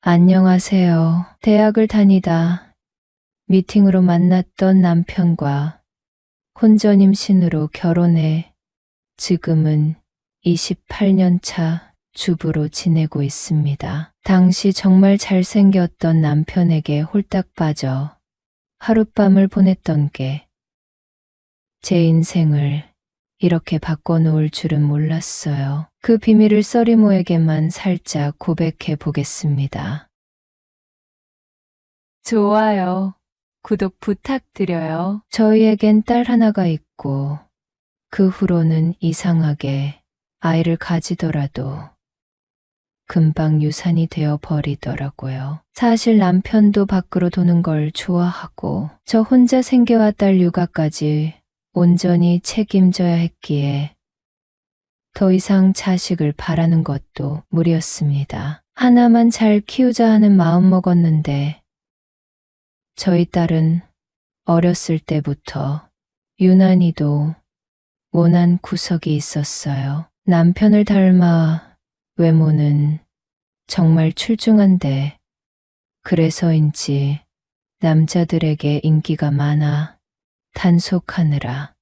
안녕하세요. 대학을 다니다 미팅으로 만났던 남편과 혼전 임신으로 결혼해 지금은 28년 차 주부로 지내고 있습니다. 당시 정말 잘생겼던 남편에게 홀딱 빠져 하룻밤을 보냈던 게 제 인생을 이렇게 바꿔놓을 줄은 몰랐어요. 그 비밀을 써리모에게만 살짝 고백해 보겠습니다. 좋아요. 구독 부탁드려요. 저희에겐 딸 하나가 있고 그 후로는 이상하게 아이를 가지더라도 금방 유산이 되어 버리더라고요. 사실 남편도 밖으로 도는 걸 좋아하고 저 혼자 생계와 딸 육아까지 온전히 책임져야 했기에 더 이상 자식을 바라는 것도 무리였습니다. 하나만 잘 키우자 하는 마음 먹었는데 저희 딸은 어렸을 때부터 유난히도 모난 구석이 있었어요. 남편을 닮아 외모는 정말 출중한데 그래서인지 남자들에게 인기가 많아 단속하느라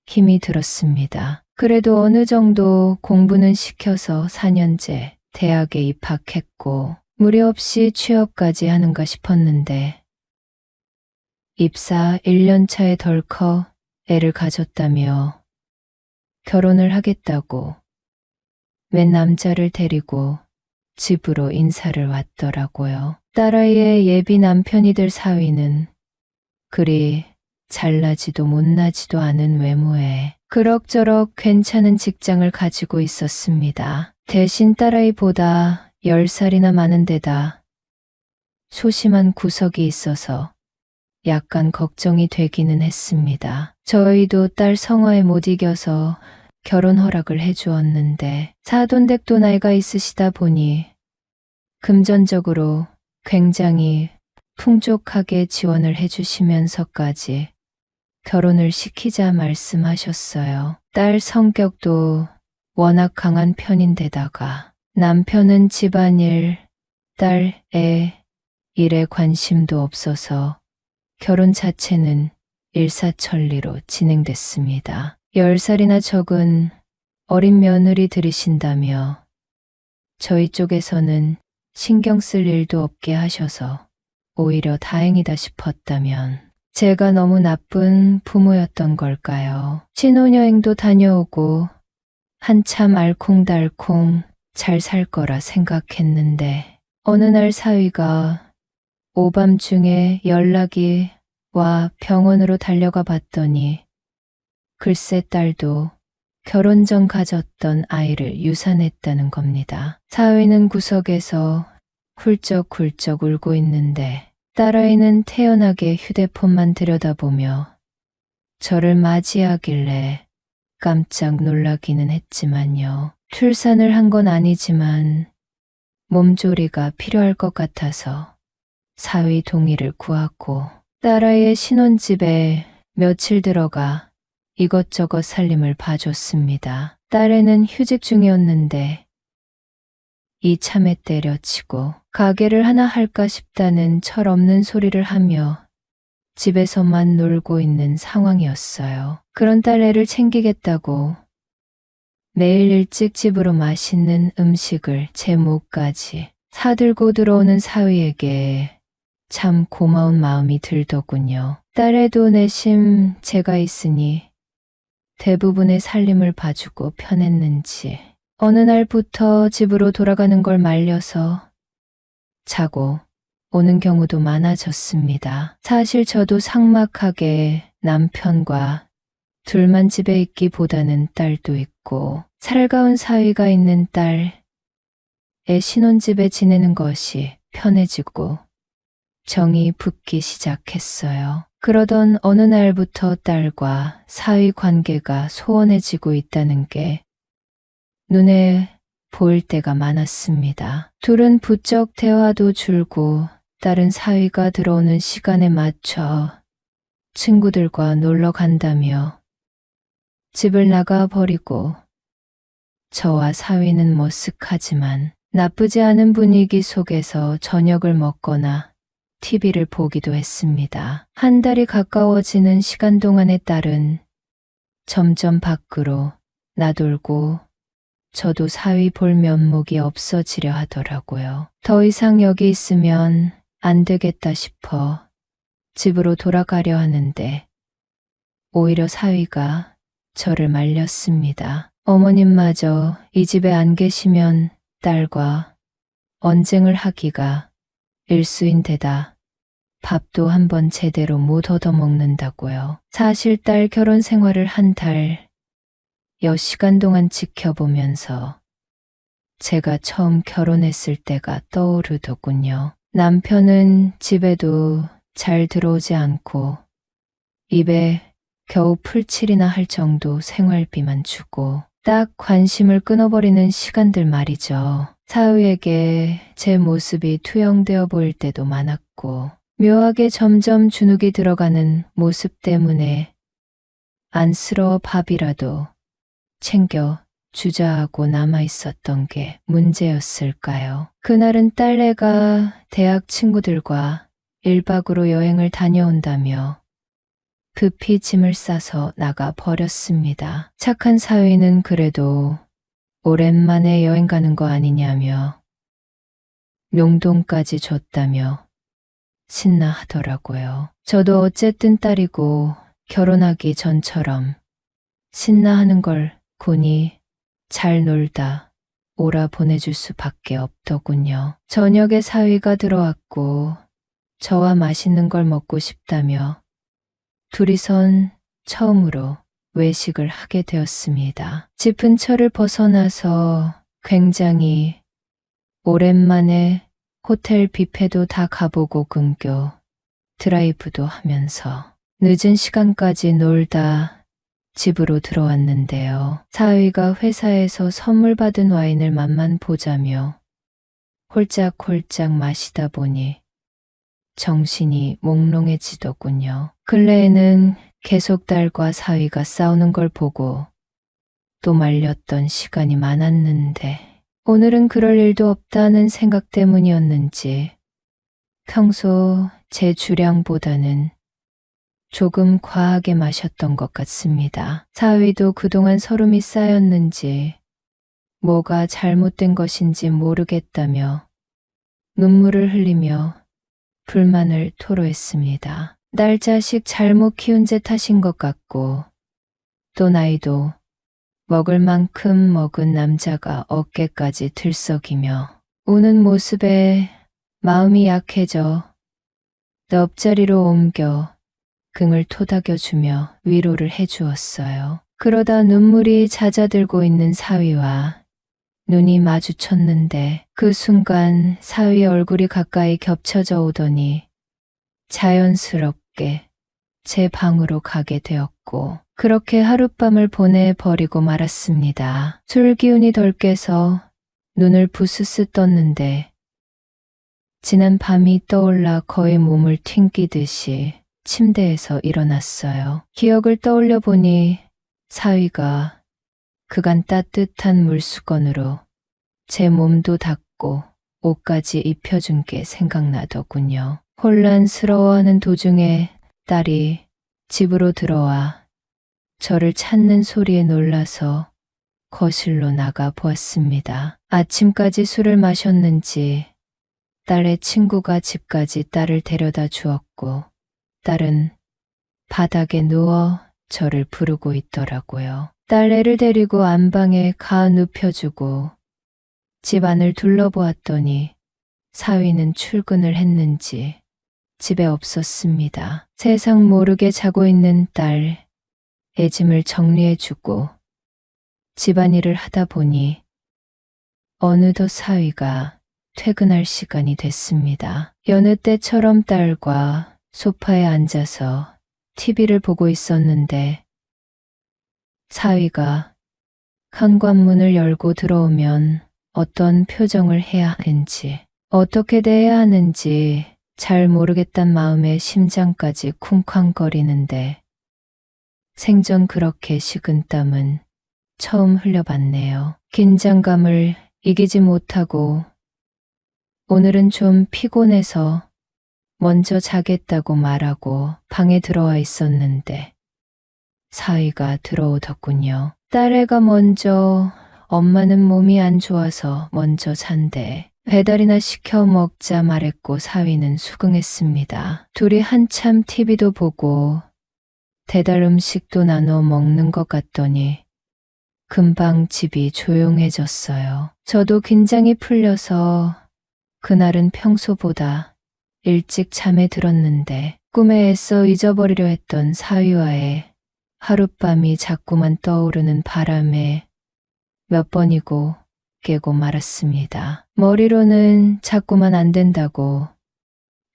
힘이 들었습니다. 그래도 어느 정도 공부는 시켜서 4년제 대학에 입학했고 무리 없이 취업까지 하는가 싶었는데 입사 1년 차에 덜컥 애를 가졌다며 결혼을 하겠다고 맨 남자를 데리고 집으로 인사를 왔더라고요. 딸아이의 예비 남편이 될 사위는 그리 잘나지도 못나지도 않은 외모에 그럭저럭 괜찮은 직장을 가지고 있었습니다. 대신 딸아이보다 10살이나 많은 데다 소심한 구석이 있어서 약간 걱정이 되기는 했습니다. 저희도 딸 성화에 못 이겨서 결혼 허락을 해주었는데 사돈댁도 나이가 있으시다 보니 금전적으로 굉장히 풍족하게 지원을 해주시면서까지 결혼을 시키자 말씀하셨어요. 딸 성격도 워낙 강한 편인데다가 남편은 집안일, 딸, 애, 일에 관심도 없어서 결혼 자체는 일사천리로 진행됐습니다. 10살이나 적은 어린 며느리 들이신다며 저희 쪽에서는 신경 쓸 일도 없게 하셔서 오히려 다행이다 싶었다면 제가 너무 나쁜 부모였던 걸까요? 신혼여행도 다녀오고 한참 알콩달콩 잘 살 거라 생각했는데 어느 날 사위가 오밤중에 연락이 와 병원으로 달려가 봤더니 글쎄 딸도 결혼 전 가졌던 아이를 유산했다는 겁니다. 사위는 구석에서 훌쩍훌쩍 울고 있는데 딸아이는 태연하게 휴대폰만 들여다보며 저를 맞이하길래 깜짝 놀라기는 했지만요. 출산을 한 건 아니지만 몸조리가 필요할 것 같아서 사위 동의를 구하고 딸아이의 신혼집에 며칠 들어가 이것저것 살림을 봐줬습니다. 딸애는 휴직 중이었는데 이참에 때려치고 가게를 하나 할까 싶다는 철없는 소리를 하며 집에서만 놀고 있는 상황이었어요. 그런 딸애를 챙기겠다고 매일 일찍 집으로 맛있는 음식을 제 목까지 사들고 들어오는 사위에게 참 고마운 마음이 들더군요. 딸애도 내심 제가 있으니 대부분의 살림을 봐주고 편했는지 어느 날부터 집으로 돌아가는 걸 말려서 자고 오는 경우도 많아졌습니다. 사실 저도 삭막하게 남편과 둘만 집에 있기보다는 딸도 있고 살가운 사위가 있는 딸의 신혼집에 지내는 것이 편해지고 정이 붙기 시작했어요. 그러던 어느 날부터 딸과 사위 관계가 소원해지고 있다는 게 눈에 보일 때가 많았습니다. 둘은 부쩍 대화도 줄고 딸은 사위가 들어오는 시간에 맞춰 친구들과 놀러 간다며 집을 나가 버리고 저와 사위는 머쓱하지만 나쁘지 않은 분위기 속에서 저녁을 먹거나 TV를 보기도 했습니다. 한 달이 가까워지는 시간 동안에 딸은 점점 밖으로 나돌고 저도 사위 볼 면목이 없어지려 하더라고요. 더 이상 여기 있으면 안 되겠다 싶어 집으로 돌아가려 하는데 오히려 사위가 저를 말렸습니다. 어머님마저 이 집에 안 계시면 딸과 언쟁을 하기가 일수인데다 밥도 한번 제대로 못 얻어먹는다고요. 사실 딸 결혼 생활을 한 달여 시간 동안 지켜보면서 제가 처음 결혼했을 때가 떠오르더군요. 남편은 집에도 잘 들어오지 않고 입에 겨우 풀칠이나 할 정도 생활비만 주고 딱 관심을 끊어버리는 시간들 말이죠. 사위에게 제 모습이 투영되어 보일 때도 많았고 묘하게 점점 주눅이 들어가는 모습 때문에 안쓰러워 밥이라도 챙겨 주자 하고 남아있었던 게 문제였을까요? 그날은 딸내가 대학 친구들과 1박으로 여행을 다녀온다며 급히 짐을 싸서 나가 버렸습니다. 착한 사위는 그래도 오랜만에 여행 가는 거 아니냐며 용돈까지 줬다며 신나 하더라고요. 저도 어쨌든 딸이고 결혼하기 전처럼 신나하는 걸 보니 잘 놀다 오라 보내줄 수밖에 없더군요. 저녁에 사위가 들어왔고 저와 맛있는 걸 먹고 싶다며 둘이선 처음으로 외식을 하게 되었습니다. 집 근처를 벗어나서 굉장히 오랜만에 호텔 뷔페도 다 가보고 근교 드라이브도 하면서 늦은 시간까지 놀다 집으로 들어왔는데요. 사위가 회사에서 선물 받은 와인을 맛만 보자며 홀짝홀짝 마시다 보니 정신이 몽롱해지더군요. 근래에는 계속 딸과 사위가 싸우는 걸 보고 또 말렸던 시간이 많았는데 오늘은 그럴 일도 없다는 생각 때문이었는지 평소 제 주량보다는 조금 과하게 마셨던 것 같습니다. 사위도 그동안 서름이 쌓였는지 뭐가 잘못된 것인지 모르겠다며 눈물을 흘리며 불만을 토로했습니다. 딸 자식 잘못 키운 제 탓인 것 같고 또 나이도 먹을 만큼 먹은 남자가 어깨까지 들썩이며 우는 모습에 마음이 약해져 옆자리로 옮겨 등을 토닥여주며 위로를 해주었어요. 그러다 눈물이 잦아들고 있는 사위와 눈이 마주쳤는데 그 순간 사위의 얼굴이 가까이 겹쳐져 오더니 자연스럽게 제 방으로 가게 되었고 그렇게 하룻밤을 보내버리고 말았습니다. 술 기운이 덜 깨서 눈을 부스스 떴는데 지난 밤이 떠올라 거의 몸을 튕기듯이 침대에서 일어났어요. 기억을 떠올려 보니 사위가 그간 따뜻한 물수건으로 제 몸도 닦고 옷까지 입혀준 게 생각나더군요. 혼란스러워하는 도중에 딸이 집으로 들어와 저를 찾는 소리에 놀라서 거실로 나가 보았습니다. 아침까지 술을 마셨는지 딸의 친구가 집까지 딸을 데려다 주었고 딸은 바닥에 누워 저를 부르고 있더라고요. 딸애를 데리고 안방에 가 눕혀주고 집 안을 둘러보았더니 사위는 출근을 했는지 집에 없었습니다. 세상 모르게 자고 있는 딸 애짐을 정리해주고 집안일을 하다 보니 어느덧 사위가 퇴근할 시간이 됐습니다. 여느 때처럼 딸과 소파에 앉아서 TV를 보고 있었는데 사위가 현관문을 열고 들어오면 어떤 표정을 해야 하는지 어떻게 대해야 하는지 잘 모르겠단 마음에 심장까지 쿵쾅거리는데 생전 그렇게 식은 땀은 처음 흘려봤네요. 긴장감을 이기지 못하고 오늘은 좀 피곤해서 먼저 자겠다고 말하고 방에 들어와 있었는데 사위가 들어오더군요. 딸애가 먼저 엄마는 몸이 안 좋아서 먼저 잔대. 배달이나 시켜 먹자 말했고 사위는 수긍했습니다. 둘이 한참 TV도 보고 배달 음식도 나눠 먹는 것 같더니 금방 집이 조용해졌어요. 저도 긴장이 풀려서 그날은 평소보다 일찍 잠에 들었는데 꿈에 애써 잊어버리려 했던 사위와의 하룻밤이 자꾸만 떠오르는 바람에 몇 번이고 깨고 말았습니다. 머리로는 자꾸만 안 된다고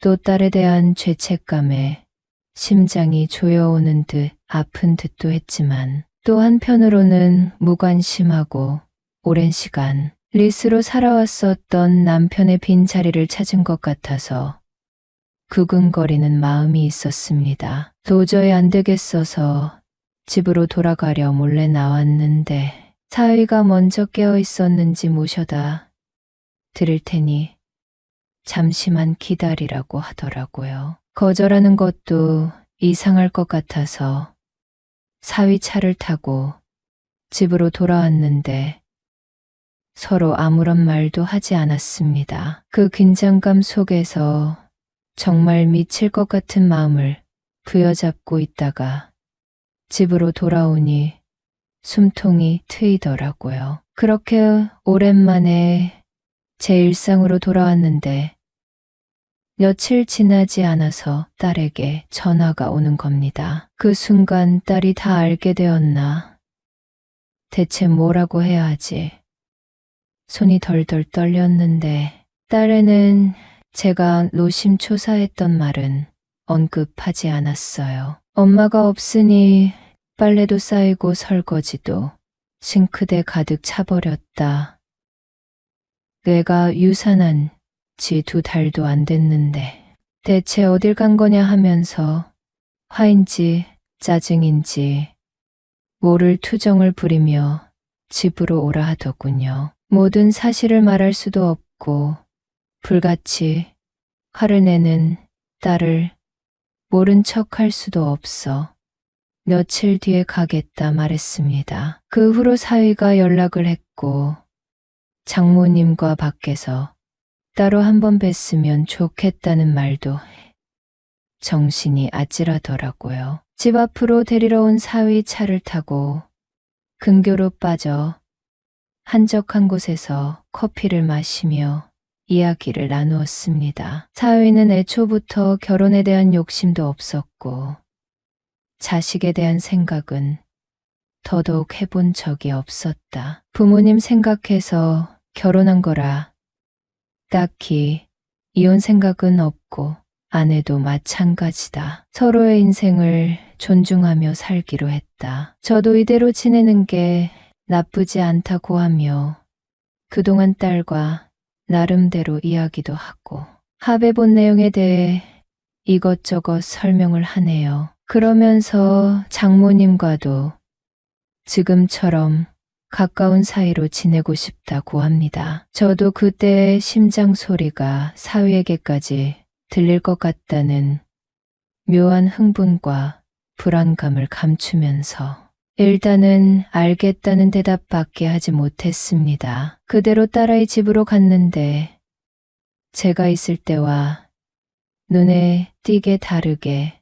또 딸에 대한 죄책감에 심장이 조여오는 듯 아픈 듯도 했지만 또 한편으로는 무관심하고 오랜 시간 리스로 살아왔었던 남편의 빈자리를 찾은 것 같아서 구근거리는 마음이 있었습니다. 도저히 안 되겠어서 집으로 돌아가려 몰래 나왔는데 사위가 먼저 깨어 있었는지 모셔다 드릴 테니 잠시만 기다리라고 하더라고요. 거절하는 것도 이상할 것 같아서 사위 차를 타고 집으로 돌아왔는데 서로 아무런 말도 하지 않았습니다. 그 긴장감 속에서 정말 미칠 것 같은 마음을 부여잡고 있다가 집으로 돌아오니 숨통이 트이더라고요. 그렇게 오랜만에 제 일상으로 돌아왔는데 며칠 지나지 않아서 딸에게 전화가 오는 겁니다. 그 순간 딸이 다 알게 되었나? 대체 뭐라고 해야 하지? 손이 덜덜 떨렸는데 딸에는 제가 노심초사했던 말은 언급하지 않았어요. 엄마가 없으니 빨래도 쌓이고 설거지도 싱크대 가득 차버렸다. 뇌가 유산한 지 2달도 안 됐는데 대체 어딜 간 거냐 하면서 화인지 짜증인지 모를 투정을 부리며 집으로 오라 하더군요. 모든 사실을 말할 수도 없고 불같이 화를 내는 딸을 모른 척할 수도 없어 며칠 뒤에 가겠다 말했습니다. 그 후로 사위가 연락을 했고 장모님과 밖에서 따로 한번 뵀으면 좋겠다는 말도 정신이 아찔하더라고요. 집 앞으로 데리러 온 사위 차를 타고 근교로 빠져 한적한 곳에서 커피를 마시며 이야기를 나누었습니다. 사위는 애초부터 결혼에 대한 욕심도 없었고 자식에 대한 생각은 더더욱 해본 적이 없었다. 부모님 생각해서 결혼한 거라 딱히 이혼 생각은 없고 아내도 마찬가지다. 서로의 인생을 존중하며 살기로 했다. 저도 이대로 지내는 게 나쁘지 않다고 하며 그동안 딸과 나름대로 이야기도 하고 합의본 내용에 대해 이것저것 설명을 하네요. 그러면서 장모님과도 지금처럼 가까운 사이로 지내고 싶다고 합니다. 저도 그때의 심장 소리가 사위에게까지 들릴 것 같다는 묘한 흥분과 불안감을 감추면서 일단은 알겠다는 대답밖에 하지 못했습니다. 그대로 딸아이 집으로 갔는데 제가 있을 때와 눈에 띄게 다르게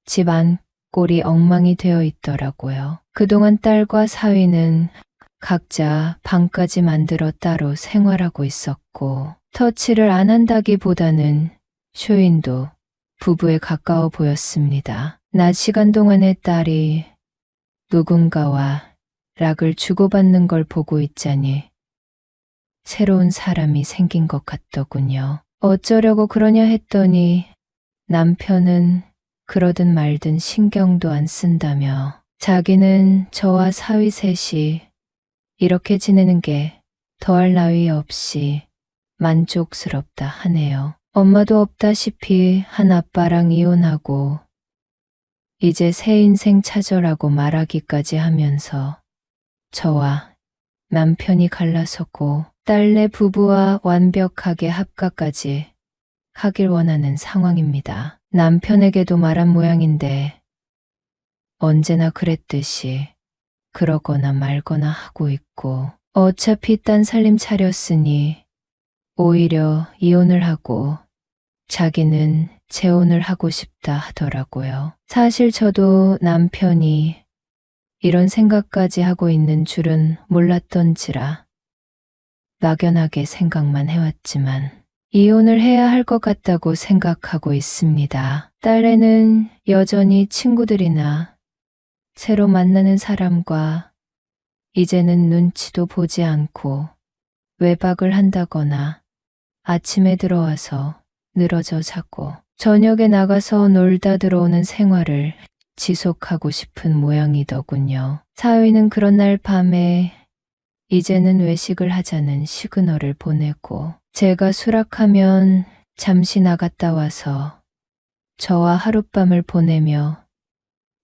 집 안 꼴이 엉망이 되어 있더라고요. 그동안 딸과 사위는 각자 방까지 만들어 따로 생활하고 있었고 터치를 안 한다기보다는 쇼인도 부부에 가까워 보였습니다. 낮 시간 동안에 딸이 누군가와 락을 주고받는 걸 보고 있자니 새로운 사람이 생긴 것 같더군요. 어쩌려고 그러냐 했더니 남편은 그러든 말든 신경도 안 쓴다며 자기는 저와 사위 셋이 이렇게 지내는 게 더할 나위 없이 만족스럽다 하네요. 엄마도 없다시피 한 아빠랑 이혼하고 이제 새 인생 찾으라고 말하기까지 하면서 저와 남편이 갈라서고 딸네 부부와 완벽하게 합가까지 하길 원하는 상황입니다. 남편에게도 말한 모양인데 언제나 그랬듯이 그러거나 말거나 하고 있고 어차피 딴 살림 차렸으니 오히려 이혼을 하고 자기는 재혼을 하고 싶다 하더라고요. 사실 저도 남편이 이런 생각까지 하고 있는 줄은 몰랐던지라 막연하게 생각만 해왔지만 이혼을 해야 할 것 같다고 생각하고 있습니다. 딸애는 여전히 친구들이나 새로 만나는 사람과 이제는 눈치도 보지 않고 외박을 한다거나 아침에 들어와서 늘어져 자고 저녁에 나가서 놀다 들어오는 생활을 지속하고 싶은 모양이더군요. 사위는 그런 날 밤에 이제는 외식을 하자는 시그널을 보내고 제가 수락하면 잠시 나갔다 와서 저와 하룻밤을 보내며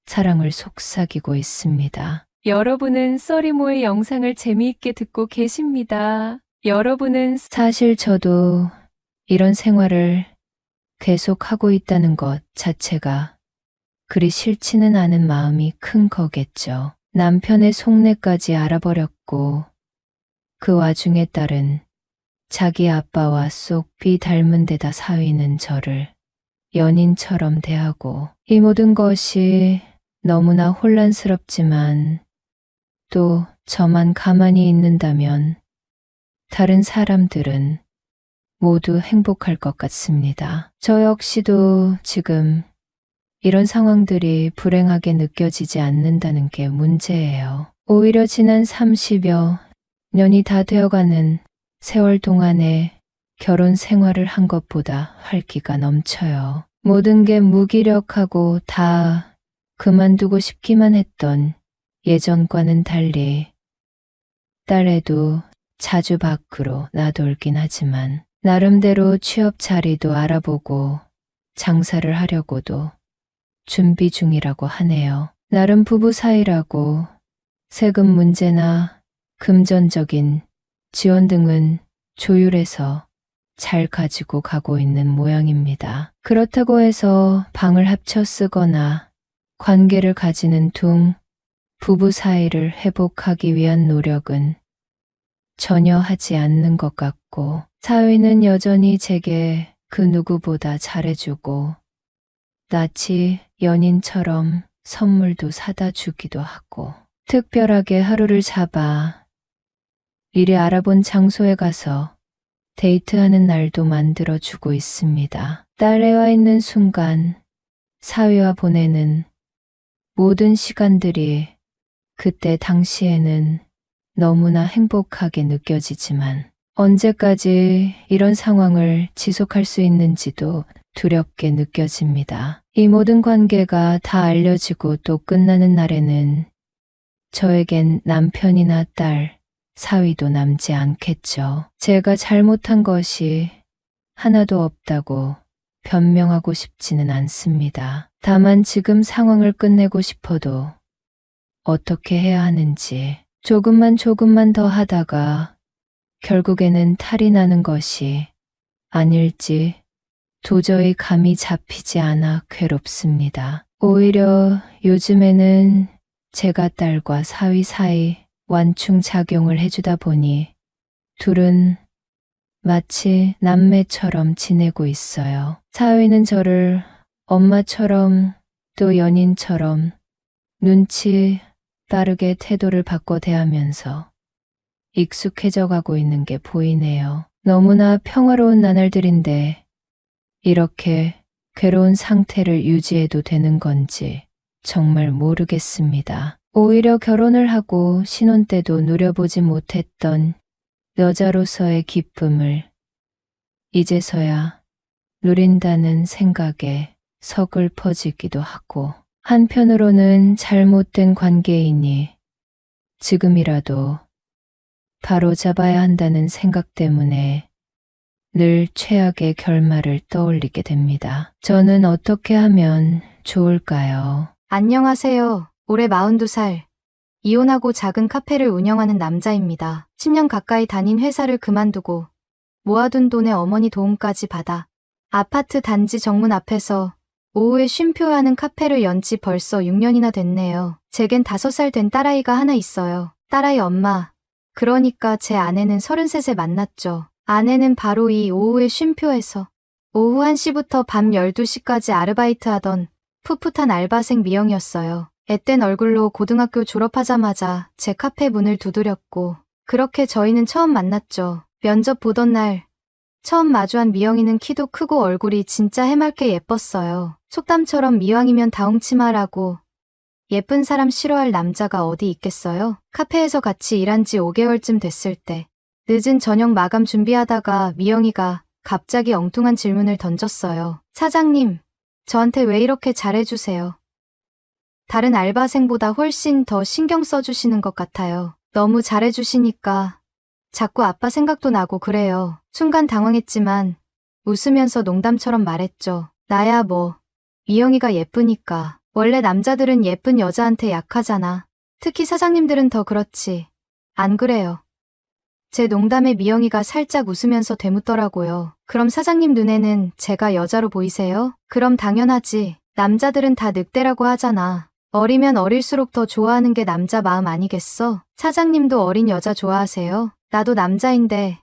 사랑을 속삭이고 있습니다. 여러분은 써리모의 영상을 재미있게 듣고 계십니다. 여러분은 사실 저도 이런 생활을 계속하고 있다는 것 자체가 그리 싫지는 않은 마음이 큰 거겠죠. 남편의 속내까지 알아버렸고 그 와중에 딸은 자기 아빠와 쏙 비닮은 데다 사위는 저를 연인처럼 대하고 이 모든 것이 너무나 혼란스럽지만 또 저만 가만히 있는다면 다른 사람들은 모두 행복할 것 같습니다. 저 역시도 지금 이런 상황들이 불행하게 느껴지지 않는다는 게 문제예요. 오히려 지난 30여 년이 다 되어가는 세월 동안에 결혼 생활을 한 것보다 활기가 넘쳐요. 모든 게 무기력하고 다 그만두고 싶기만 했던 예전과는 달리 딸애도 자주 밖으로 나돌긴 하지만 나름대로 취업 자리도 알아보고 장사를 하려고도 준비 중이라고 하네요. 나름 부부 사이라고 세금 문제나 금전적인 지원 등은 조율해서 잘 가지고 가고 있는 모양입니다. 그렇다고 해서 방을 합쳐 쓰거나 관계를 가지는 둥 부부 사이를 회복하기 위한 노력은 전혀 하지 않는 것 같고 사위는 여전히 제게 그 누구보다 잘해주고 낯이 연인처럼 선물도 사다 주기도 하고 특별하게 하루를 잡아 미리 알아본 장소에 가서 데이트하는 날도 만들어주고 있습니다. 딸애와 있는 순간 사위와 보내는 모든 시간들이 그때 당시에는 너무나 행복하게 느껴지지만 언제까지 이런 상황을 지속할 수 있는지도 두렵게 느껴집니다. 이 모든 관계가 다 알려지고 또 끝나는 날에는 저에겐 남편이나 딸, 사위도 남지 않겠죠. 제가 잘못한 것이 하나도 없다고 변명하고 싶지는 않습니다. 다만 지금 상황을 끝내고 싶어도 어떻게 해야 하는지 조금만 더 하다가 결국에는 탈이 나는 것이 아닐지 도저히 감이 잡히지 않아 괴롭습니다. 오히려 요즘에는 제가 딸과 사위 사이 완충작용을 해주다 보니 둘은 마치 남매처럼 지내고 있어요. 사위는 저를 엄마처럼 또 연인처럼 눈치 빠르게 태도를 바꿔 대하면서 익숙해져 가고 있는 게 보이네요. 너무나 평화로운 나날들인데 이렇게 괴로운 상태를 유지해도 되는 건지 정말 모르겠습니다. 오히려 결혼을 하고 신혼 때도 누려보지 못했던 여자로서의 기쁨을 이제서야 누린다는 생각에 서글퍼지기도 하고 한편으로는 잘못된 관계이니 지금이라도 바로잡아야 한다는 생각 때문에 늘 최악의 결말을 떠올리게 됩니다. 저는 어떻게 하면 좋을까요? 안녕하세요. 올해 42살 이혼하고 작은 카페를 운영하는 남자입니다. 10년 가까이 다닌 회사를 그만두고 모아둔 돈에 어머니 도움까지 받아 아파트 단지 정문 앞에서 오후에 쉼표하는 카페를 연 지 벌써 6년이나 됐네요. 제겐 5살 된 딸아이가 하나 있어요. 딸아이 엄마, 그러니까 제 아내는 33세 만났죠. 아내는 바로 이 오후의 쉼표에서 오후 1시부터 밤 12시까지 아르바이트하던 풋풋한 알바생 미영이었어요. 앳된 얼굴로 고등학교 졸업하자마자 제 카페 문을 두드렸고 그렇게 저희는 처음 만났죠. 면접 보던 날 처음 마주한 미영이는 키도 크고 얼굴이 진짜 해맑게 예뻤어요. 속담처럼 미왕이면 다홍치마라고 예쁜 사람 싫어할 남자가 어디 있겠어요? 카페에서 같이 일한 지 5개월쯤 됐을 때 늦은 저녁 마감 준비하다가 미영이가 갑자기 엉뚱한 질문을 던졌어요. 사장님, 저한테 왜 이렇게 잘해주세요? 다른 알바생보다 훨씬 더 신경 써주시는 것 같아요. 너무 잘해주시니까 자꾸 아빠 생각도 나고 그래요. 순간 당황했지만 웃으면서 농담처럼 말했죠. 나야 뭐, 미영이가 예쁘니까. 원래 남자들은 예쁜 여자한테 약하잖아. 특히 사장님들은 더 그렇지. 안 그래요? 제 농담에 미영이가 살짝 웃으면서 되묻더라고요. 그럼 사장님 눈에는 제가 여자로 보이세요? 그럼 당연하지. 남자들은 다 늑대라고 하잖아. 어리면 어릴수록 더 좋아하는 게 남자 마음 아니겠어? 사장님도 어린 여자 좋아하세요? 나도 남자인데.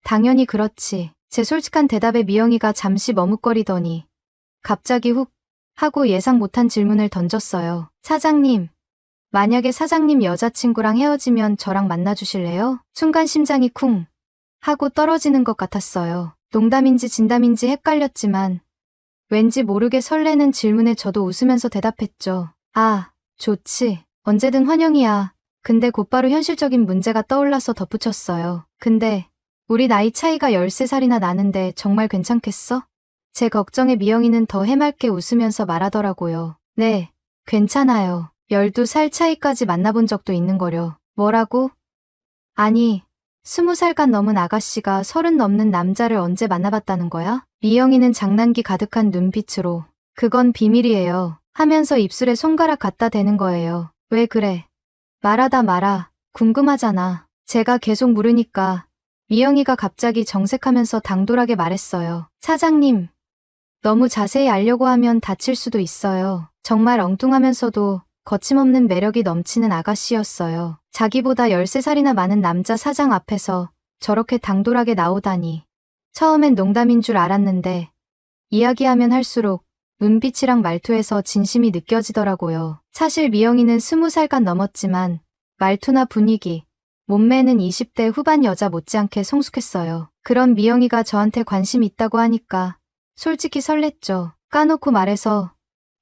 당연히 그렇지. 제 솔직한 대답에 미영이가 잠시 머뭇거리더니 갑자기 훅 하고 예상 못한 질문을 던졌어요. 사장님, 만약에 사장님 여자친구랑 헤어지면 저랑 만나주실래요? 순간 심장이 쿵 하고 떨어지는 것 같았어요. 농담인지 진담인지 헷갈렸지만 왠지 모르게 설레는 질문에 저도 웃으면서 대답했죠. 아, 좋지. 언제든 환영이야. 근데 곧바로 현실적인 문제가 떠올라서 덧붙였어요. 근데 우리 나이 차이가 13살이나 나는데 정말 괜찮겠어? 제 걱정에 미영이는 더 해맑게 웃으면서 말하더라고요. 네, 괜찮아요. 12살 차이까지 만나본 적도 있는 거려. 뭐라고? 아니, 20살간 넘은 아가씨가 30 넘는 남자를 언제 만나봤다는 거야? 미영이는 장난기 가득한 눈빛으로 그건 비밀이에요. 하면서 입술에 손가락 갖다 대는 거예요. 왜 그래? 말하다 말아. 궁금하잖아. 제가 계속 물으니까 미영이가 갑자기 정색하면서 당돌하게 말했어요. 사장님, 너무 자세히 알려고 하면 다칠 수도 있어요. 정말 엉뚱하면서도 거침없는 매력이 넘치는 아가씨였어요. 자기보다 13살이나 많은 남자 사장 앞에서 저렇게 당돌하게 나오다니. 처음엔 농담인 줄 알았는데 이야기하면 할수록 눈빛이랑 말투에서 진심이 느껴지더라고요. 사실 미영이는 20살간 넘었지만 말투나 분위기, 몸매는 20대 후반 여자 못지않게 성숙했어요. 그런 미영이가 저한테 관심 있다고 하니까 솔직히 설렜죠. 까놓고 말해서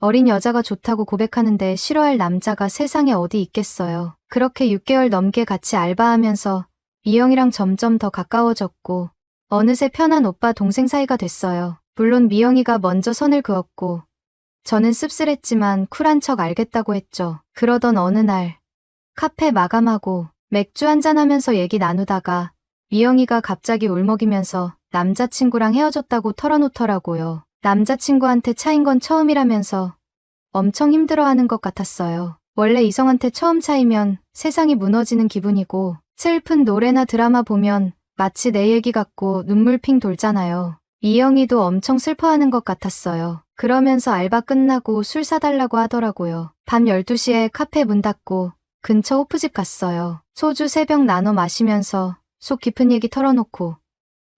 어린 여자가 좋다고 고백하는데 싫어할 남자가 세상에 어디 있겠어요. 그렇게 6개월 넘게 같이 알바하면서 미영이랑 점점 더 가까워졌고 어느새 편한 오빠 동생 사이가 됐어요. 물론 미영이가 먼저 선을 그었고 저는 씁쓸했지만 쿨한 척 알겠다고 했죠. 그러던 어느 날 카페 마감하고 맥주 한잔하면서 얘기 나누다가 미영이가 갑자기 울먹이면서 남자친구랑 헤어졌다고 털어놓더라고요. 남자친구한테 차인 건 처음이라면서 엄청 힘들어하는 것 같았어요. 원래 이성한테 처음 차이면 세상이 무너지는 기분이고 슬픈 노래나 드라마 보면 마치 내 얘기 같고 눈물 핑 돌잖아요. 미영이도 엄청 슬퍼하는 것 같았어요. 그러면서 알바 끝나고 술 사달라고 하더라고요. 밤 12시에 카페 문 닫고 근처 호프집 갔어요. 소주 3병 나눠 마시면서 속 깊은 얘기 털어놓고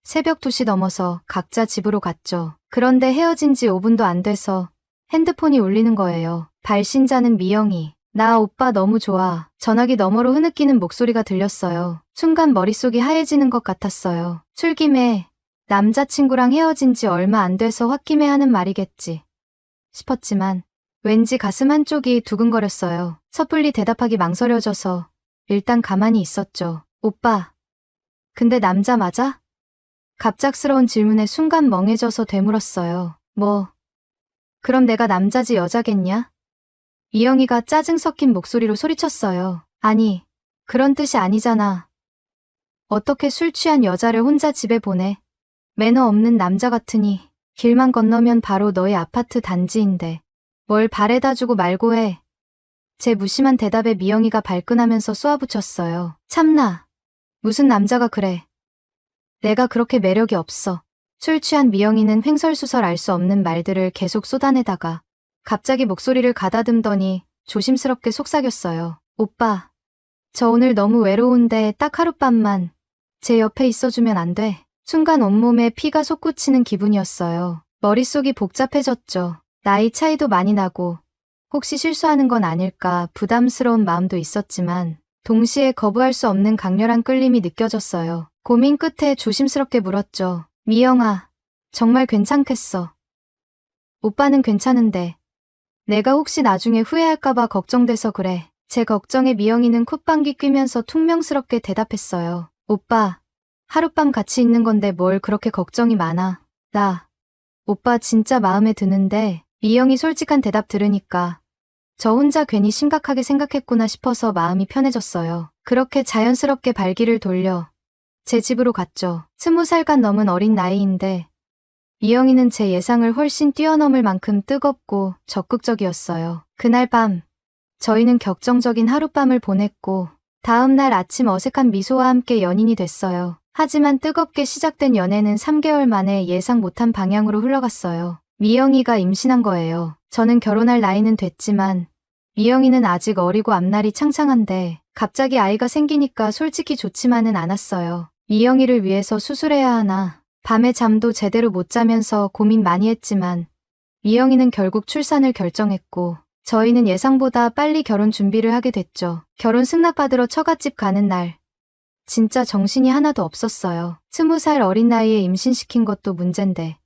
새벽 2시 넘어서 각자 집으로 갔죠. 그런데 헤어진 지 5분도 안 돼서 핸드폰이 울리는 거예요. 발신자는 미영이. 나 오빠 너무 좋아. 전화기 너머로 흐느끼는 목소리가 들렸어요. 순간 머릿속이 하얘지는 것 같았어요. 술김에 남자친구랑 헤어진 지 얼마 안 돼서 홧김에 하는 말이겠지 싶었지만 왠지 가슴 한쪽이 두근거렸어요. 섣불리 대답하기 망설여져서 일단 가만히 있었죠. 오빠, 근데 남자 맞아? 갑작스러운 질문에 순간 멍해져서 되물었어요. 뭐, 그럼 내가 남자지 여자겠냐? 이영희가 짜증 섞인 목소리로 소리쳤어요. 아니, 그런 뜻이 아니잖아. 어떻게 술 취한 여자를 혼자 집에 보내? 매너 없는 남자 같으니 길만 건너면 바로 너의 아파트 단지인데 뭘 바래다 주고 말고 해. 제 무심한 대답에 미영이가 발끈하면서 쏘아붙였어요. 참나. 무슨 남자가 그래. 내가 그렇게 매력이 없어. 술 취한 미영이는 횡설수설 알 수 없는 말들을 계속 쏟아내다가 갑자기 목소리를 가다듬더니 조심스럽게 속삭였어요. 오빠, 저 오늘 너무 외로운데 딱 하룻밤만 제 옆에 있어주면 안 돼? 순간 온몸에 피가 솟구치는 기분이었어요. 머릿속이 복잡해졌죠. 나이 차이도 많이 나고 혹시 실수하는 건 아닐까 부담스러운 마음도 있었지만 동시에 거부할 수 없는 강렬한 끌림이 느껴졌어요. 고민 끝에 조심스럽게 물었죠. 미영아, 정말 괜찮겠어. 오빠는 괜찮은데 내가 혹시 나중에 후회할까봐 걱정돼서 그래. 제 걱정에 미영이는 콧방귀 뀌면서 퉁명스럽게 대답했어요. 오빠, 하룻밤 같이 있는 건데 뭘 그렇게 걱정이 많아. 오빠 진짜 마음에 드는데. 미영이 솔직한 대답 들으니까 저 혼자 괜히 심각하게 생각했구나 싶어서 마음이 편해졌어요. 그렇게 자연스럽게 발길을 돌려 제 집으로 갔죠. 20살간 넘은 어린 나이인데 미영이는 제 예상을 훨씬 뛰어넘을 만큼 뜨겁고 적극적이었어요. 그날 밤 저희는 격정적인 하룻밤을 보냈고 다음 날 아침 어색한 미소와 함께 연인이 됐어요. 하지만 뜨겁게 시작된 연애는 3개월 만에 예상 못한 방향으로 흘러갔어요. 미영이가 임신한 거예요. 저는 결혼할 나이는 됐지만 미영이는 아직 어리고 앞날이 창창한데 갑자기 아이가 생기니까 솔직히 좋지만은 않았어요. 미영이를 위해서 수술해야 하나 밤에 잠도 제대로 못 자면서 고민 많이 했지만 미영이는 결국 출산을 결정했고 저희는 예상보다 빨리 결혼 준비를 하게 됐죠. 결혼 승낙받으러 처갓집 가는 날 진짜 정신이 하나도 없었어요. 20살 어린 나이에 임신시킨 것도 문젠데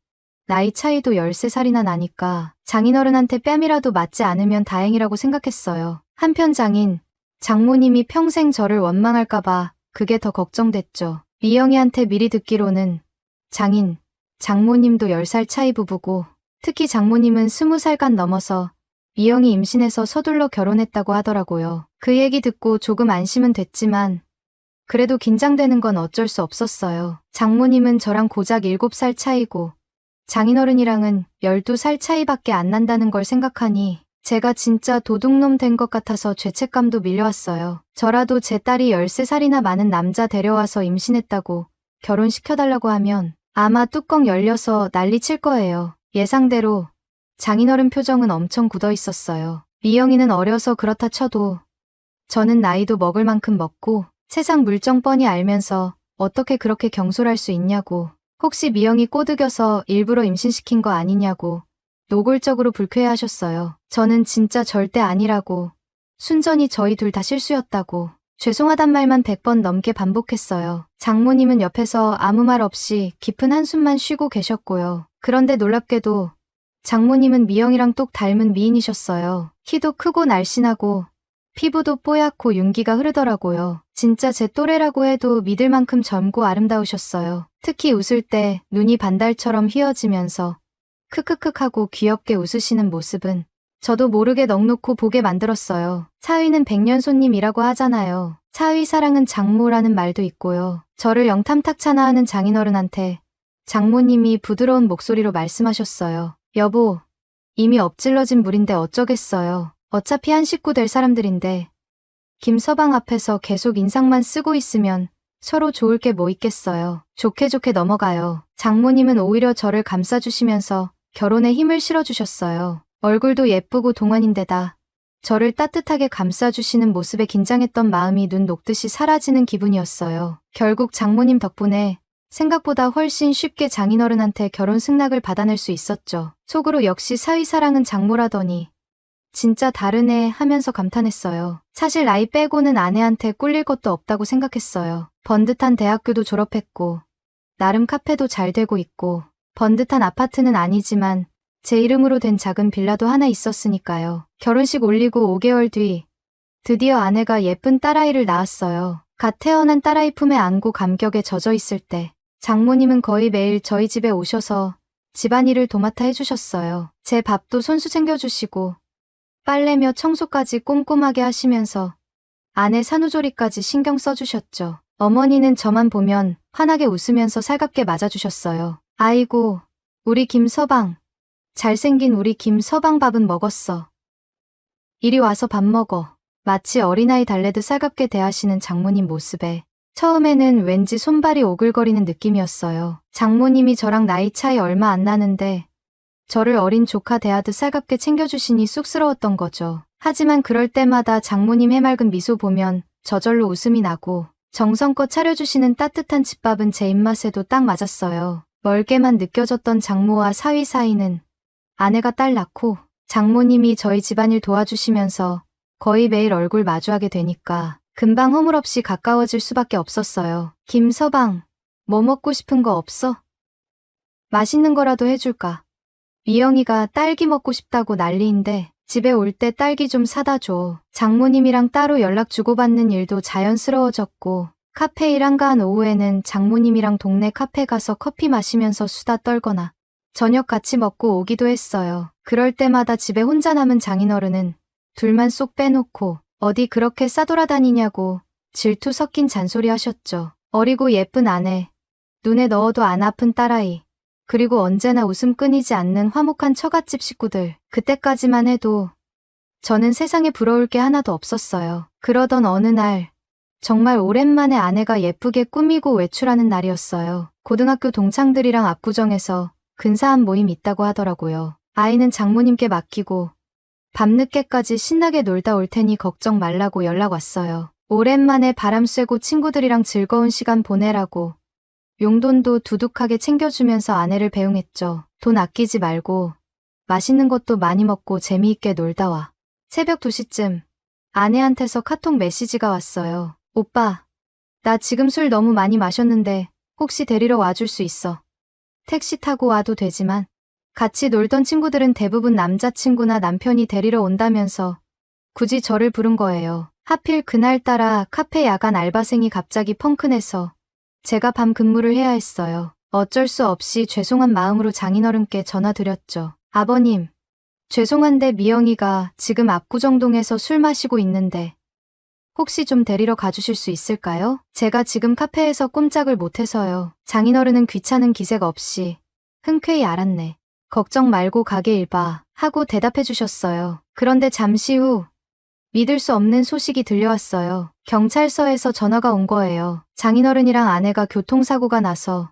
나이 차이도 13살이나 나니까 장인어른한테 뺨이라도 맞지 않으면 다행이라고 생각했어요. 한편 장모님이 평생 저를 원망할까봐 그게 더 걱정됐죠. 미영이한테 미리 듣기로는 장모님도 10살 차이 부부고 특히 장모님은 20살간 넘어서 미영이 임신해서 서둘러 결혼했다고 하더라고요. 그 얘기 듣고 조금 안심은 됐지만 그래도 긴장되는 건 어쩔 수 없었어요. 장모님은 저랑 고작 7살 차이고 장인어른이랑은 12살 차이밖에 안 난다는 걸 생각하니 제가 진짜 도둑놈 된 것 같아서 죄책감도 밀려왔어요. 저라도 제 딸이 13살이나 많은 남자 데려와서 임신했다고 결혼시켜달라고 하면 아마 뚜껑 열려서 난리 칠 거예요. 예상대로 장인어른 표정은 엄청 굳어 있었어요. 미영이는 어려서 그렇다 쳐도 저는 나이도 먹을 만큼 먹고 세상 물정 뻔히 알면서 어떻게 그렇게 경솔할 수 있냐고, 혹시 미영이 꼬드겨서 일부러 임신시킨 거 아니냐고 노골적으로 불쾌해하셨어요. 저는 진짜 절대 아니라고, 순전히 저희 둘 다 실수였다고 죄송하단 말만 100번 넘게 반복했어요. 장모님은 옆에서 아무 말 없이 깊은 한숨만 쉬고 계셨고요. 그런데 놀랍게도 장모님은 미영이랑 똑 닮은 미인이셨어요. 키도 크고 날씬하고 피부도 뽀얗고 윤기가 흐르더라고요. 진짜 제 또래라고 해도 믿을 만큼 젊고 아름다우셨어요. 특히 웃을 때 눈이 반달처럼 휘어지면서 크크크 하고 귀엽게 웃으시는 모습은 저도 모르게 넋놓고 보게 만들었어요. 사위는 백년손님이라고 하잖아요. 사위 사랑은 장모라는 말도 있고요. 저를 영탐탁찮아 하는 장인어른한테 장모님이 부드러운 목소리로 말씀하셨어요. 여보, 이미 엎질러진 물인데 어쩌겠어요. 어차피 한 식구 될 사람들인데 김서방 앞에서 계속 인상만 쓰고 있으면 서로 좋을 게 뭐 있겠어요. 좋게 좋게 넘어가요. 장모님은 오히려 저를 감싸주시면서 결혼에 힘을 실어주셨어요. 얼굴도 예쁘고 동안인데다 저를 따뜻하게 감싸주시는 모습에 긴장했던 마음이 눈 녹듯이 사라지는 기분이었어요. 결국 장모님 덕분에 생각보다 훨씬 쉽게 장인어른한테 결혼 승낙을 받아낼 수 있었죠. 속으로 역시 사위 사랑은 장모라더니 진짜 다르네 하면서 감탄했어요. 사실 나이 빼고는 아내한테 꿀릴 것도 없다고 생각했어요. 번듯한 대학교도 졸업했고 나름 카페도 잘 되고 있고 번듯한 아파트는 아니지만 제 이름으로 된 작은 빌라도 하나 있었으니까요. 결혼식 올리고 5개월 뒤 드디어 아내가 예쁜 딸아이를 낳았어요. 갓 태어난 딸아이 품에 안고 감격에 젖어 있을 때 장모님은 거의 매일 저희 집에 오셔서 집안일을 도맡아 해주셨어요. 제 밥도 손수 챙겨주시고 빨래며 청소까지 꼼꼼하게 하시면서 아내 산후조리까지 신경 써주셨죠. 어머니는 저만 보면 환하게 웃으면서 살갑게 맞아주셨어요. 아이고, 우리 김서방. 잘생긴 우리 김서방 밥은 먹었어. 이리 와서 밥 먹어. 마치 어린아이 달래듯 살갑게 대하시는 장모님 모습에 처음에는 왠지 손발이 오글거리는 느낌이었어요. 장모님이 저랑 나이 차이 얼마 안 나는데 저를 어린 조카 대하듯 살갑게 챙겨주시니 쑥스러웠던 거죠. 하지만 그럴 때마다 장모님 해맑은 미소 보면 저절로 웃음이 나고 정성껏 차려주시는 따뜻한 집밥은 제 입맛에도 딱 맞았어요. 멀게만 느껴졌던 장모와 사위 사이는 아내가 딸 낳고 장모님이 저희 집안일 도와주시면서 거의 매일 얼굴 마주하게 되니까 금방 허물없이 가까워질 수밖에 없었어요. 김서방, 뭐 먹고 싶은 거 없어? 맛있는 거라도 해줄까? 미영이가 딸기 먹고 싶다고 난리인데 집에 올 때 딸기 좀 사다 줘. 장모님이랑 따로 연락 주고받는 일도 자연스러워졌고 카페 일 한가한 오후에는 장모님이랑 동네 카페 가서 커피 마시면서 수다 떨거나 저녁 같이 먹고 오기도 했어요. 그럴 때마다 집에 혼자 남은 장인어른은 둘만 쏙 빼놓고 어디 그렇게 싸돌아다니냐고 질투 섞인 잔소리 하셨죠. 어리고 예쁜 아내, 눈에 넣어도 안 아픈 딸아이, 그리고 언제나 웃음 끊이지 않는 화목한 처갓집 식구들. 그때까지만 해도 저는 세상에 부러울 게 하나도 없었어요. 그러던 어느 날 정말 오랜만에 아내가 예쁘게 꾸미고 외출하는 날이었어요. 고등학교 동창들이랑 압구정에서 근사한 모임 있다고 하더라고요. 아이는 장모님께 맡기고 밤늦게까지 신나게 놀다 올 테니 걱정 말라고 연락 왔어요. 오랜만에 바람 쐬고 친구들이랑 즐거운 시간 보내라고 용돈도 두둑하게 챙겨주면서 아내를 배웅했죠. 돈 아끼지 말고 맛있는 것도 많이 먹고 재미있게 놀다 와. 새벽 2시쯤 아내한테서 카톡 메시지가 왔어요. 오빠, 나 지금 술 너무 많이 마셨는데 혹시 데리러 와줄 수 있어? 택시 타고 와도 되지만 같이 놀던 친구들은 대부분 남자친구나 남편이 데리러 온다면서 굳이 저를 부른 거예요. 하필 그날따라 카페 야간 알바생이 갑자기 펑크내서 제가 밤 근무를 해야 했어요. 어쩔 수 없이 죄송한 마음으로 장인어른께 전화드렸죠. 아버님, 죄송한데 미영이가 지금 압구정동에서 술 마시고 있는데 혹시 좀 데리러 가주실 수 있을까요? 제가 지금 카페에서 꼼짝을 못해서요. 장인어른은 귀찮은 기색 없이 흔쾌히 알았네. 걱정 말고 가게 일봐 하고 대답해 주셨어요. 그런데 잠시 후 믿을 수 없는 소식이 들려왔어요. 경찰서에서 전화가 온 거예요. 장인어른이랑 아내가 교통사고가 나서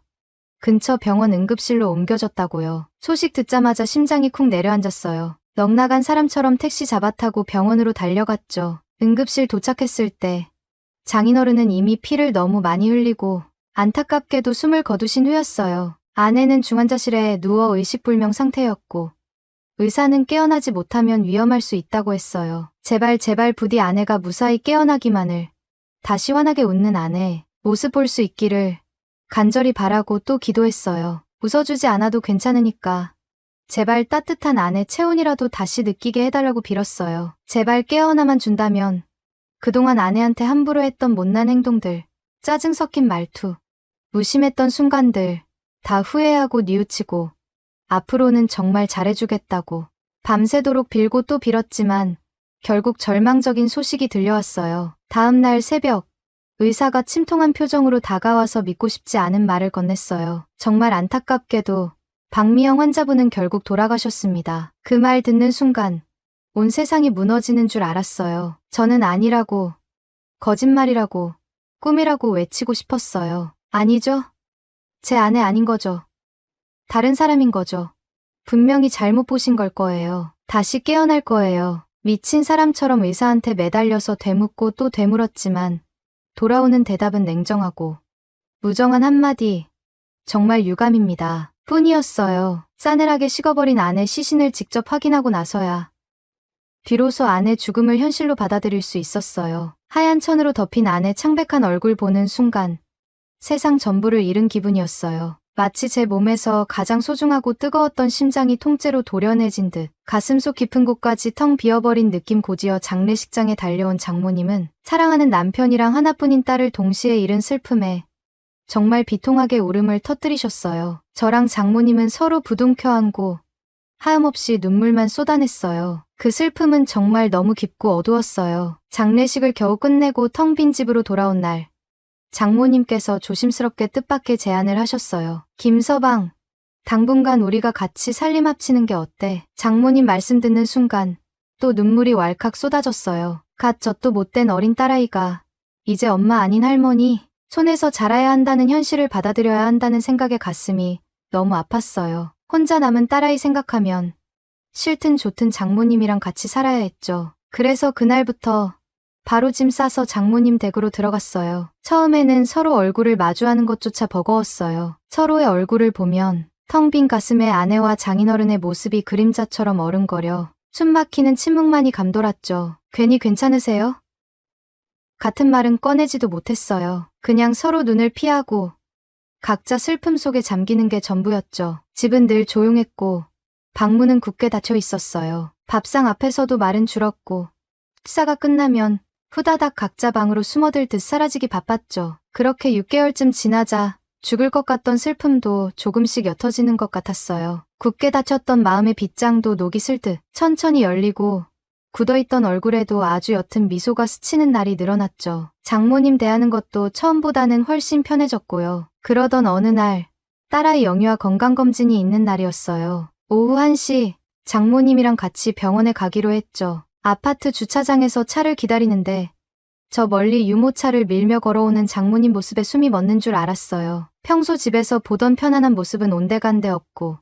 근처 병원 응급실로 옮겨졌다고요. 소식 듣자마자 심장이 쿵 내려앉았어요. 넋나간 사람처럼 택시 잡아타고 병원으로 달려갔죠. 응급실 도착했을 때 장인어른은 이미 피를 너무 많이 흘리고 안타깝게도 숨을 거두신 후였어요. 아내는 중환자실에 누워 의식불명 상태였고 의사는 깨어나지 못하면 위험할 수 있다고 했어요. 제발 부디 아내가 무사히 깨어나기만을. 다시 환하게 웃는 아내 모습 볼 수 있기를 간절히 바라고 또 기도했어요. 웃어주지 않아도 괜찮으니까 제발 따뜻한 아내 체온이라도 다시 느끼게 해달라고 빌었어요. 제발 깨어나만 준다면 그동안 아내한테 함부로 했던 못난 행동들, 짜증 섞인 말투, 무심했던 순간들 다 후회하고 뉘우치고 앞으로는 정말 잘해주겠다고 밤새도록 빌고 또 빌었지만 결국 절망적인 소식이 들려왔어요. 다음 날 새벽 의사가 침통한 표정으로 다가와서 믿고 싶지 않은 말을 건넸어요. 정말 안타깝게도 박미영 환자분은 결국 돌아가셨습니다. 그 말 듣는 순간 온 세상이 무너지는 줄 알았어요. 저는 아니라고, 거짓말이라고, 꿈이라고 외치고 싶었어요. 아니죠? 제 아내 아닌 거죠. 다른 사람인 거죠. 분명히 잘못 보신 걸 거예요. 다시 깨어날 거예요. 미친 사람처럼 의사한테 매달려서 되묻고 또 되물었지만 돌아오는 대답은 냉정하고 무정한 한마디, 정말 유감입니다. 뿐이었어요. 싸늘하게 식어버린 아내 시신을 직접 확인하고 나서야 비로소 아내 죽음을 현실로 받아들일 수 있었어요. 하얀 천으로 덮인 아내 창백한 얼굴 보는 순간 세상 전부를 잃은 기분이었어요. 마치 제 몸에서 가장 소중하고 뜨거웠던 심장이 통째로 도려내진 듯 가슴속 깊은 곳까지 텅 비어버린 느낌. 곧이어 장례식장에 달려온 장모님은 사랑하는 남편이랑 하나뿐인 딸을 동시에 잃은 슬픔에 정말 비통하게 울음을 터뜨리셨어요. 저랑 장모님은 서로 부둥켜 안고 하염없이 눈물만 쏟아냈어요. 그 슬픔은 정말 너무 깊고 어두웠어요. 장례식을 겨우 끝내고 텅 빈 집으로 돌아온 날 장모님께서 조심스럽게 뜻밖의 제안을 하셨어요. 김서방, 당분간 우리가 같이 살림 합치는 게 어때? 장모님 말씀 듣는 순간 또 눈물이 왈칵 쏟아졌어요. 갓 젖도 못된 어린 딸아이가 이제 엄마 아닌 할머니 손에서 자라야 한다는 현실을 받아들여야 한다는 생각에 가슴이 너무 아팠어요. 혼자 남은 딸아이 생각하면 싫든 좋든 장모님이랑 같이 살아야 했죠. 그래서 그날부터 바로 짐 싸서 장모님 댁으로 들어갔어요. 처음에는 서로 얼굴을 마주하는 것조차 버거웠어요. 서로의 얼굴을 보면 텅 빈 가슴에 아내와 장인어른의 모습이 그림자처럼 어른거려 숨막히는 침묵만이 감돌았죠. 괜히 괜찮으세요? 같은 말은 꺼내지도 못했어요. 그냥 서로 눈을 피하고 각자 슬픔 속에 잠기는 게 전부였죠. 집은 늘 조용했고 방문은 굳게 닫혀 있었어요. 밥상 앞에서도 말은 줄었고 식사가 끝나면 후다닥 각자 방으로 숨어들듯 사라지기 바빴죠. 그렇게 6개월쯤 지나자 죽을 것 같던 슬픔도 조금씩 옅어지는 것 같았어요. 굳게 닫혔던 마음의 빗장도 녹이 슬듯 천천히 열리고 굳어있던 얼굴에도 아주 옅은 미소가 스치는 날이 늘어났죠. 장모님 대하는 것도 처음보다는 훨씬 편해졌고요. 그러던 어느 날 딸아이 영유아 건강검진이 있는 날이었어요. 오후 1시 장모님이랑 같이 병원에 가기로 했죠. 아파트 주차장에서 차를 기다리는데 저 멀리 유모차를 밀며 걸어오는 장모님 모습에 숨이 멎는 줄 알았어요. 평소 집에서 보던 편안한 모습은 온데간데 없고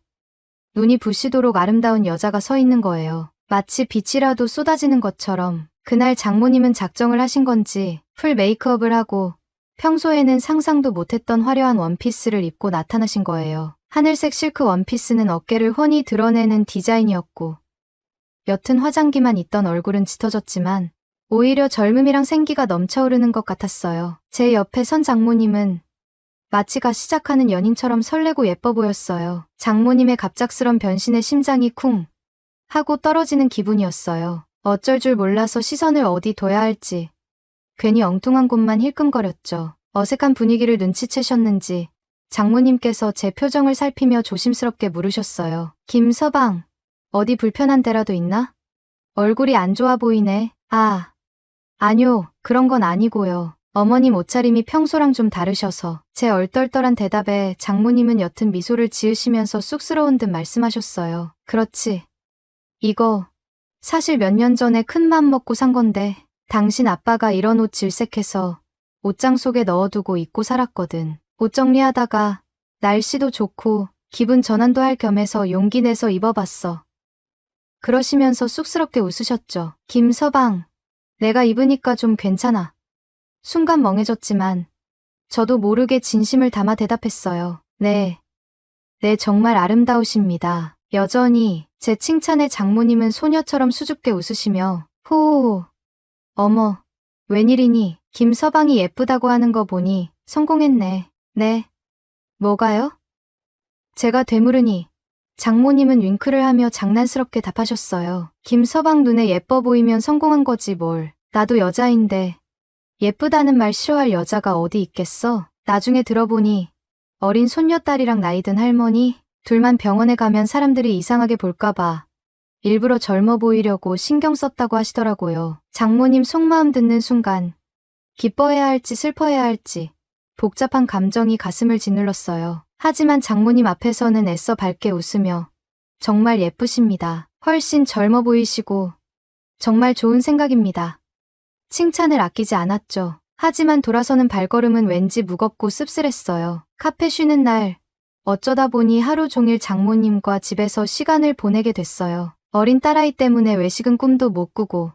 눈이 부시도록 아름다운 여자가 서 있는 거예요. 마치 빛이라도 쏟아지는 것처럼. 그날 장모님은 작정을 하신 건지 풀 메이크업을 하고 평소에는 상상도 못했던 화려한 원피스를 입고 나타나신 거예요. 하늘색 실크 원피스는 어깨를 훤히 드러내는 디자인이었고 옅은 화장기만 있던 얼굴은 짙어졌지만 오히려 젊음이랑 생기가 넘쳐흐르는 것 같았어요. 제 옆에 선 장모님은 마치 가 시작하는 연인처럼 설레고 예뻐 보였어요. 장모님의 갑작스런 변신에 심장이 쿵 하고 떨어지는 기분이었어요. 어쩔 줄 몰라서 시선을 어디 둬야 할지 괜히 엉뚱한 곳만 힐끔거렸죠. 어색한 분위기를 눈치채셨는지 장모님께서 제 표정을 살피며 조심스럽게 물으셨어요. 김서방, 어디 불편한 데라도 있나? 얼굴이 안 좋아 보이네. 아니요, 그런 건 아니고요. 어머님 옷차림이 평소랑 좀 다르셔서. 제 얼떨떨한 대답에 장모님은 옅은 미소를 지으시면서 쑥스러운 듯 말씀하셨어요. 그렇지. 이거 사실 몇 년 전에 큰 맘 먹고 산 건데 당신 아빠가 이런 옷 질색해서 옷장 속에 넣어두고 입고 살았거든. 옷 정리하다가 날씨도 좋고 기분 전환도 할 겸해서 용기 내서 입어봤어. 그러시면서 쑥스럽게 웃으셨죠. 김서방, 내가 입으니까 좀 괜찮아. 순간 멍해졌지만 저도 모르게 진심을 담아 대답했어요. 네, 정말 아름다우십니다. 여전히 제 칭찬에 장모님은 소녀처럼 수줍게 웃으시며 호호호, 어머, 웬일이니? 김서방이 예쁘다고 하는 거 보니 성공했네. 네, 뭐가요? 제가 되물으니 장모님은 윙크를 하며 장난스럽게 답하셨어요. 김서방 눈에 예뻐 보이면 성공한 거지 뭘. 나도 여자인데 예쁘다는 말 싫어할 여자가 어디 있겠어? 나중에 들어보니 어린 손녀딸이랑 나이든 할머니 둘만 병원에 가면 사람들이 이상하게 볼까봐 일부러 젊어 보이려고 신경 썼다고 하시더라고요. 장모님 속마음 듣는 순간 기뻐해야 할지 슬퍼해야 할지 복잡한 감정이 가슴을 짓눌렀어요. 하지만 장모님 앞에서는 애써 밝게 웃으며 정말 예쁘십니다. 훨씬 젊어 보이시고 정말 좋은 생각입니다. 칭찬을 아끼지 않았죠. 하지만 돌아서는 발걸음은 왠지 무겁고 씁쓸했어요. 카페 쉬는 날 어쩌다 보니 하루 종일 장모님과 집에서 시간을 보내게 됐어요. 어린 딸아이 때문에 외식은 꿈도 못 꾸고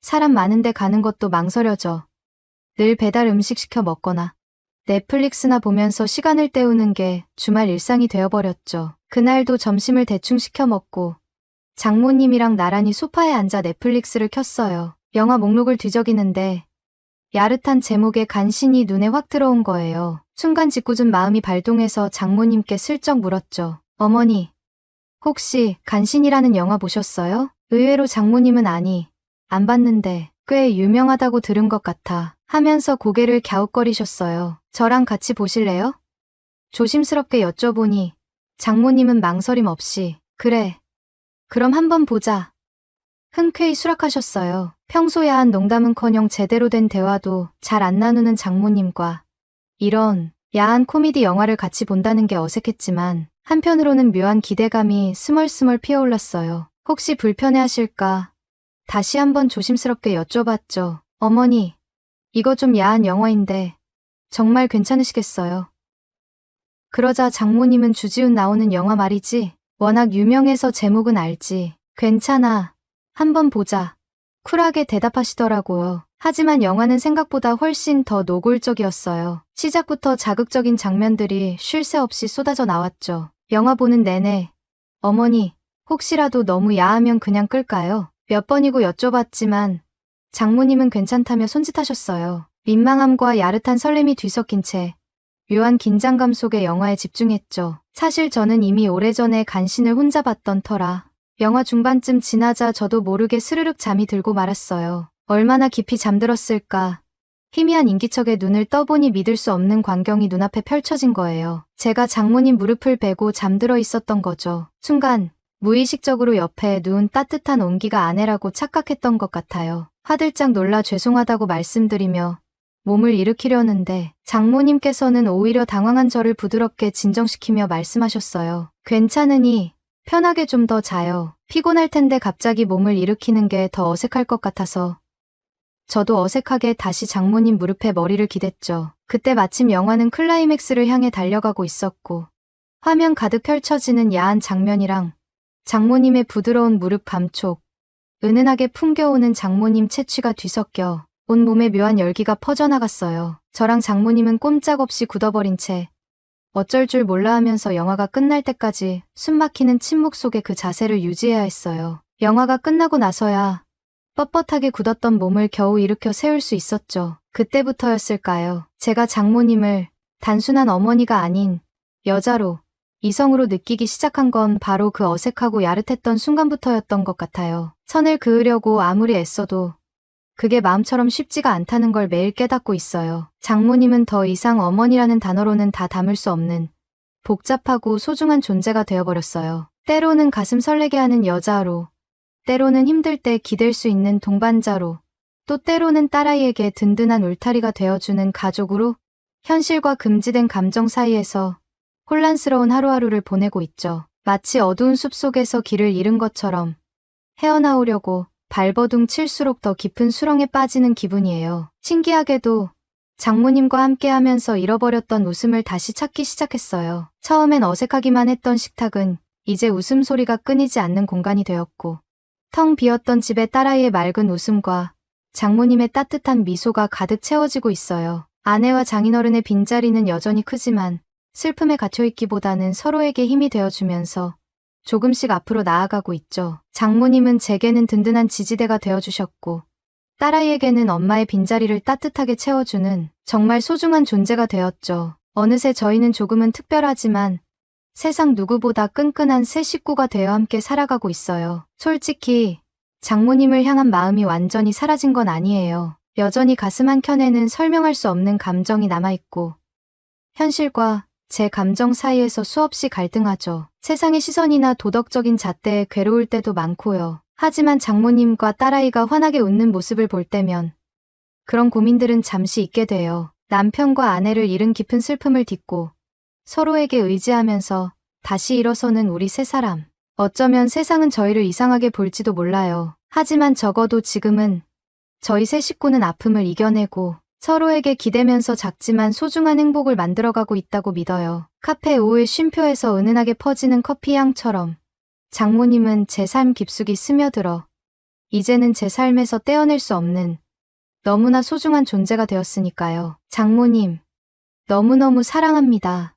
사람 많은데 가는 것도 망설여져 늘 배달 음식 시켜 먹거나 넷플릭스나 보면서 시간을 때우는 게 주말 일상이 되어버렸죠. 그날도 점심을 대충 시켜 먹고 장모님이랑 나란히 소파에 앉아 넷플릭스를 켰어요. 영화 목록을 뒤적이는데 야릇한 제목에 간신히 눈에 확 들어온 거예요. 순간 짓궂은 마음이 발동해서 장모님께 슬쩍 물었죠. 어머니, 혹시 간신이라는 영화 보셨어요? 의외로 장모님은 안 봤는데 꽤 유명하다고 들은 것 같아 하면서 고개를 갸웃거리셨어요. 저랑 같이 보실래요? 조심스럽게 여쭤보니 장모님은 망설임 없이 그래, 그럼 한번 보자. 흔쾌히 수락하셨어요. 평소 야한 농담은커녕 제대로 된 대화도 잘 안 나누는 장모님과 이런 야한 코미디 영화를 같이 본다는 게 어색했지만 한편으로는 묘한 기대감이 스멀스멀 피어올랐어요. 혹시 불편해하실까 다시 한번 조심스럽게 여쭤봤죠. 어머니, 이거 좀 야한 영화인데 정말 괜찮으시겠어요? 그러자 장모님은 주지훈 나오는 영화 말이지. 워낙 유명해서 제목은 알지. 괜찮아. 한번 보자. 쿨하게 대답하시더라고요. 하지만 영화는 생각보다 훨씬 더 노골적이었어요. 시작부터 자극적인 장면들이 쉴 새 없이 쏟아져 나왔죠. 영화 보는 내내 어머니, 혹시라도 너무 야하면 그냥 끌까요? 몇 번이고 여쭤봤지만 장모님은 괜찮다며 손짓하셨어요. 민망함과 야릇한 설렘이 뒤섞인 채 묘한 긴장감 속의 영화에 집중했죠. 사실 저는 이미 오래전에 간신을 혼자 봤던 터라 영화 중반쯤 지나자 저도 모르게 스르륵 잠이 들고 말았어요. 얼마나 깊이 잠들었을까. 희미한 인기척에 눈을 떠보니 믿을 수 없는 광경이 눈앞에 펼쳐진 거예요. 제가 장모님 무릎을 베고 잠들어 있었던 거죠. 순간 무의식적으로 옆에 누운 따뜻한 온기가 아내라고 착각했던 것 같아요. 화들짝 놀라 죄송하다고 말씀드리며 몸을 일으키려는데 장모님께서는 오히려 당황한 저를 부드럽게 진정시키며 말씀하셨어요. 괜찮으니 편하게 좀 더 자요. 피곤할 텐데 갑자기 몸을 일으키는 게 더 어색할 것 같아서. 저도 어색하게 다시 장모님 무릎에 머리를 기댔죠. 그때 마침 영화는 클라이맥스를 향해 달려가고 있었고 화면 가득 펼쳐지는 야한 장면이랑 장모님의 부드러운 무릎 감촉, 은은하게 풍겨오는 장모님 채취가 뒤섞여 온 몸에 묘한 열기가 퍼져나갔어요. 저랑 장모님은 꼼짝없이 굳어버린 채 어쩔 줄 몰라 하면서 영화가 끝날 때까지 숨막히는 침묵 속에 그 자세를 유지해야 했어요. 영화가 끝나고 나서야 뻣뻣하게 굳었던 몸을 겨우 일으켜 세울 수 있었죠. 그때부터였을까요? 제가 장모님을 단순한 어머니가 아닌 여자로, 이성으로 느끼기 시작한 건 바로 그 어색하고 야릇했던 순간부터였던 것 같아요. 선을 그으려고 아무리 애써도 그게 마음처럼 쉽지가 않다는 걸 매일 깨닫고 있어요. 장모님은 더 이상 어머니라는 단어로는 다 담을 수 없는 복잡하고 소중한 존재가 되어버렸어요. 때로는 가슴 설레게 하는 여자로, 때로는 힘들 때 기댈 수 있는 동반자로, 또 때로는 딸아이에게 든든한 울타리가 되어주는 가족으로 현실과 금지된 감정 사이에서 혼란스러운 하루하루를 보내고 있죠. 마치 어두운 숲속에서 길을 잃은 것처럼 헤어나오려고 발버둥 칠수록 더 깊은 수렁에 빠지는 기분이에요. 신기하게도 장모님과 함께하면서 잃어버렸던 웃음을 다시 찾기 시작했어요. 처음엔 어색하기만 했던 식탁은 이제 웃음소리가 끊이지 않는 공간이 되었고 텅 비었던 집의 딸아이의 맑은 웃음과 장모님의 따뜻한 미소가 가득 채워지고 있어요. 아내와 장인어른의 빈자리는 여전히 크지만 슬픔에 갇혀있기보다는 서로에게 힘이 되어주면서 조금씩 앞으로 나아가고 있죠. 장모님은 제게는 든든한 지지대가 되어주셨고 딸아이에게는 엄마의 빈자리를 따뜻하게 채워주는 정말 소중한 존재가 되었죠. 어느새 저희는 조금은 특별하지만 세상 누구보다 끈끈한 새 식구가 되어 함께 살아가고 있어요. 솔직히 장모님을 향한 마음이 완전히 사라진 건 아니에요. 여전히 가슴 한켠에는 설명할 수 없는 감정이 남아있고 현실과 제 감정 사이에서 수없이 갈등하죠. 세상의 시선이나 도덕적인 잣대에 괴로울 때도 많고요. 하지만 장모님과 딸아이가 환하게 웃는 모습을 볼 때면 그런 고민들은 잠시 잊게 돼요. 남편과 아내를 잃은 깊은 슬픔을 딛고 서로에게 의지하면서 다시 일어서는 우리 세 사람. 어쩌면 세상은 저희를 이상하게 볼지도 몰라요. 하지만 적어도 지금은 저희 세 식구는 아픔을 이겨내고 서로에게 기대면서 작지만 소중한 행복을 만들어가고 있다고 믿어요. 카페 오후의 쉼표에서 은은하게 퍼지는 커피 향처럼 장모님은 제 삶 깊숙이 스며들어 이제는 제 삶에서 떼어낼 수 없는 너무나 소중한 존재가 되었으니까요. 장모님, 너무너무 사랑합니다.